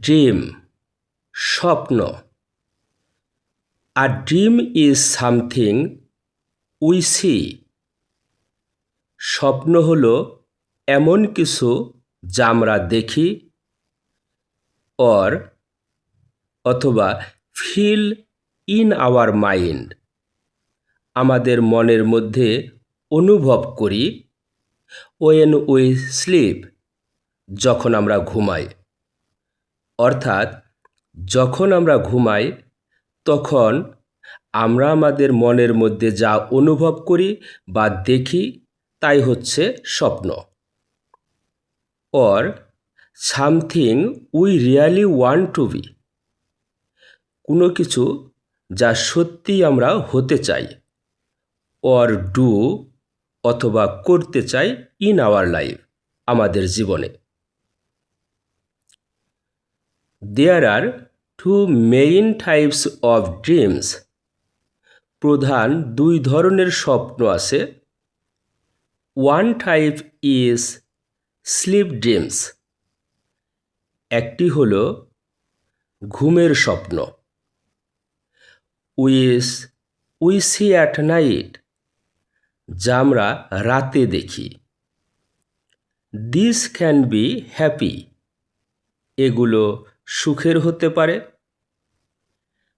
Dream স্বপ্ন। A dream is something we see. স্বপ্ন হলো এমন কিছু যা আমরা দেখি অথবা ফিল ইন আওয়ার মাইন্ড, আমাদের মনের মধ্যে অনুভব করি ওয়েন উই স্লিপ, যখন আমরা ঘুমাই। অর্থাৎ যখন আমরা ঘুমাই তখন আমরা আমাদের মনের মধ্যে যা অনুভব করি বা দেখি তাই হচ্ছে স্বপ্ন। Or something we really want to be, কোনো কিছু যা সত্যি আমরা হতে চাই। অর ডু অথবা করতে চাই ইন আওয়ার লাইফ, আমাদের জীবনে। There are two main types of dreams. প্রধান দুই ধরনের স্বপ্ন আছে। One type is sleep dreams. একটি হলো ঘুমের স্বপ্ন, উই সি অ্যাট নাইট, যা আমরা রাতে দেখি। দিস ক্যান বি হ্যাপি, এগুলো সুখের হতে পারে,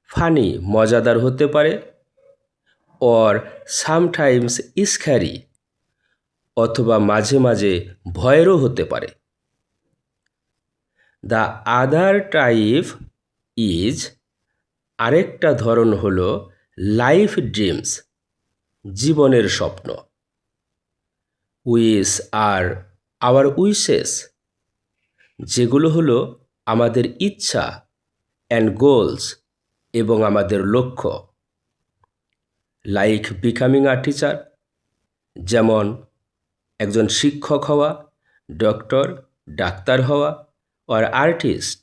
ফানি মজাদার হতে পারে, অর সামটাইমস স্ক্যারি অথবা মাঝে মাঝে ভয়েরও হতে পারে। দ্য আদার টাইপ ইজ, আরেকটা ধরন হলো লাইফ ড্রিমস, জীবনের স্বপ্ন। উইশ আর আওয়ার উইশেস, যেগুলো হলো আমাদের ইচ্ছা অ্যান্ড গোলস এবং আমাদের লক্ষ্য। লাইক বিকামিং আ টিচার, যেমন একজন শিক্ষক হওয়া, ডক্টর ডাক্তার হওয়া, আর আর্টিস্ট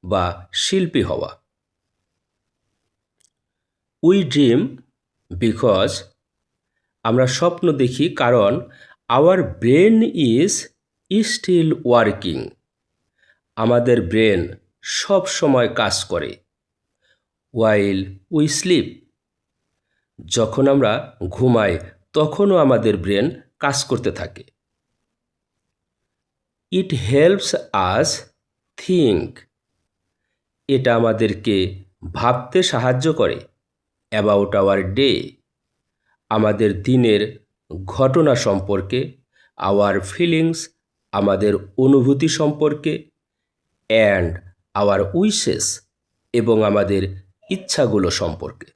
বা শিল্পী হওয়া। উই ড্রিম বিকজ, আমরা স্বপ্ন দেখি কারণ our brain is still working, আমাদের ব্রেন সব সময় কাজ করে। ওয়াইল উই স্লিপ, যখন আমরা ঘুমাই তখনও আমাদের ব্রেন কাজ করতে থাকে। ইট হেল্পস আস থিঙ্ক, এটা আমাদেরকে ভাবতে সাহায্য করে অ্যাবাউট আওয়ার ডে, আমাদের দিনের ঘটনা সম্পর্কে, আওয়ার ফিলিংস, আমাদের অনুভূতি সম্পর্কে, অ্যান্ড আওয়ার উইশেস, এবং আমাদের ইচ্ছাগুলো সম্পর্কে।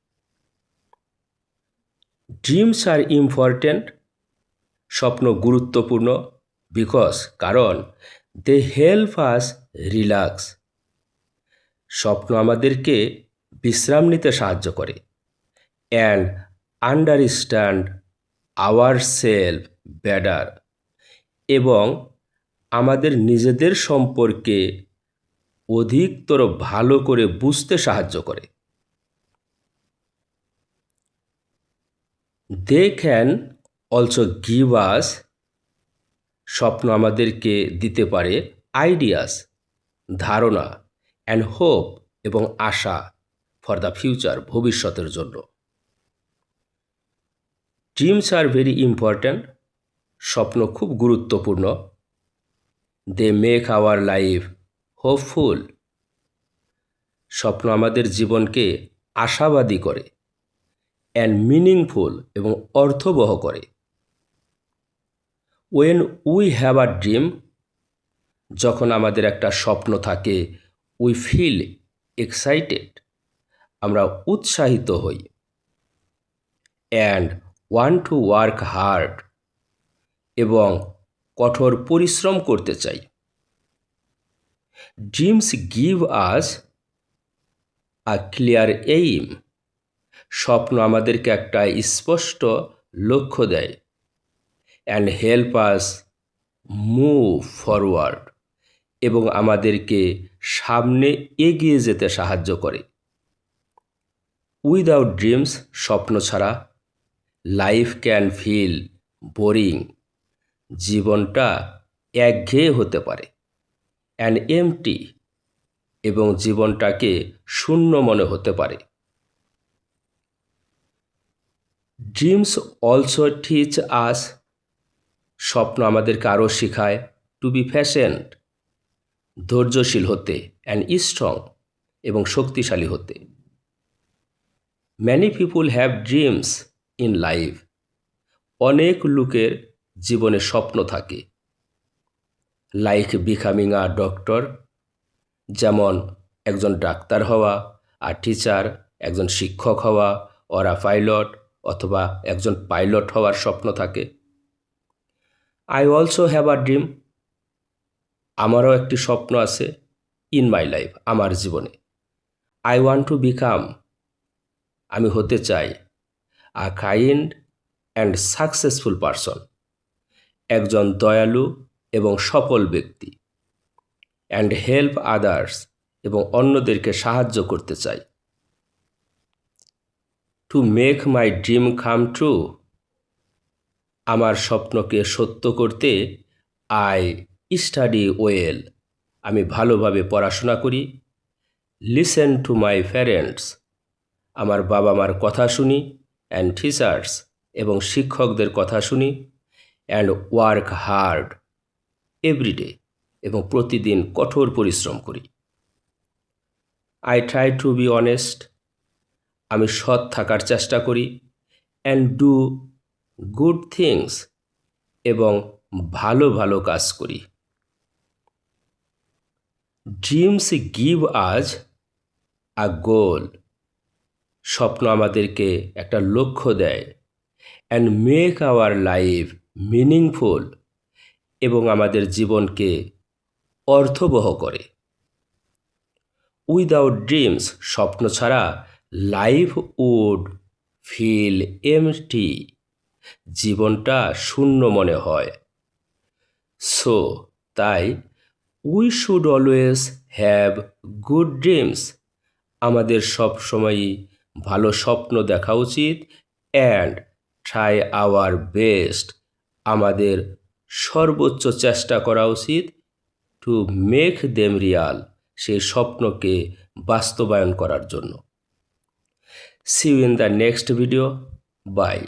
ড্রিমস আর ইম্পর্ট্যান্ট, স্বপ্ন গুরুত্বপূর্ণ বিকজ, কারণ দে হেল্প আস রিল্যাক্স, স্বপ্ন আমাদেরকে বিশ্রাম নিতে সাহায্য করে। And understand our self better, এবং আমাদের নিজেদের সম্পর্কে অধিকতর ভালো করে বুঝতে সাহায্য করে। They can also give us, স্বপ্ন আমাদেরকে দিতে পারে আইডিয়াস, ধারণা, অ্যান্ড হোপ, এবং আশা ফর দ্য ফিউচার, ভবিষ্যতের জন্য। ড্রিমস আর ভেরি ইম্পর্ট্যান্ট, স্বপ্ন খুব গুরুত্বপূর্ণ। They make our life hopeful, স্বপ্ন আমাদের জীবনকে আশাবাদী করে। অ্যান্ড মিনিংফুল, এবং অর্থবহ করে। When we have a dream, যখন আমাদের একটা স্বপ্ন থাকে, উই ফিল এক্সাইটেড, আমরা উৎসাহিত হই। And want to work hard, এবং কঠোর পরিশ্রম করতে চাই। ড্রিমস গিভ আস আ ক্লিয়ার এইম, স্বপ্ন আমাদেরকে একটা স্পষ্ট লক্ষ্য দেয়। And help us move forward, এবং আমাদেরকে সামনে এগিয়ে যেতে সাহায্য করে। উইদাউট ড্রিমস, স্বপ্ন ছাড়া, লাইফ ক্যান ফিল বোরিং, জীবনটা একঘেয়ে হতে পারে। অ্যান্ড এমটি, এবং জীবনটাকে শূন্য মনে হতে পারে। ড্রিমস অলসো টিচ আস, স্বপ্ন আমাদেরকে আরও শেখায় টু বি পেশেন্ট, ধৈর্যশীল হতে, অ্যান্ড স্ট্রং, এবং শক্তিশালী হতে। Many people have dreams in life, অনেক লোকের জীবনে স্বপ্ন থাকে। লাইক বিকামিং আ ডক্টর, যেমন একজন ডাক্তার হওয়া, আর টিচার, একজন শিক্ষক হওয়া, অর আ পাইলট, অথবা একজন পাইলট হওয়ার স্বপ্ন থাকে। I also have a dream, আমারও একটি স্বপ্ন আছে ইন মাই লাইফ, আমার জীবনে। আই ওয়ান্ট টু বিকাম, আমি হতে চাই আ কাইন্ড অ্যান্ড সাকসেসফুল পারসন, একজন দয়ালু এবং সফল ব্যক্তি। অ্যান্ড হেল্প আদার্স, এবং অন্যদেরকে সাহায্য করতে চাই। To make my dream come true, আমার স্বপ্নকে সত্য করতে আই স্টাডি ওয়েল, আমি ভালোভাবে পড়াশোনা করি। লিসেন টু মাই প্যারেন্টস, আমার বাবা মার কথা শুনি। অ্যান্ড টিচার্স, এবং শিক্ষকদের কথা শুনি। অ্যান্ড ওয়ার্ক হার্ড এভরিডে, এবং প্রতিদিন কঠোর পরিশ্রম করি। I try to be honest, আমি সৎ থাকার চেষ্টা করি। অ্যান্ড ডু গুড থিংস, এবং ভালো ভালো কাজ করি। ড্রিমস গিভ আজ আ গোল, স্বপ্ন আমাদেরকে একটা লক্ষ্য দেয়। And make our life meaningful, এবং আমাদের জীবনকে অর্থবহ করে। উইদাউট ড্রিমস, স্বপ্ন ছাড়া লাইফ উড ফিল এমটি, জীবনটা শূন্য মনে হয়। সো তাই we should always have good dreams, আমাদের সব সময়ই ভালো স্বপ্ন দেখা উচিত। অ্যান্ড ট্রাই আওয়ার বেস্ট, আমাদের সর্বোচ্চ চেষ্টা করা উচিত। টু মেক দেম রিয়াল, সেই স্বপ্নকে বাস্তবায়ন করার জন্য। See you in the next video, by.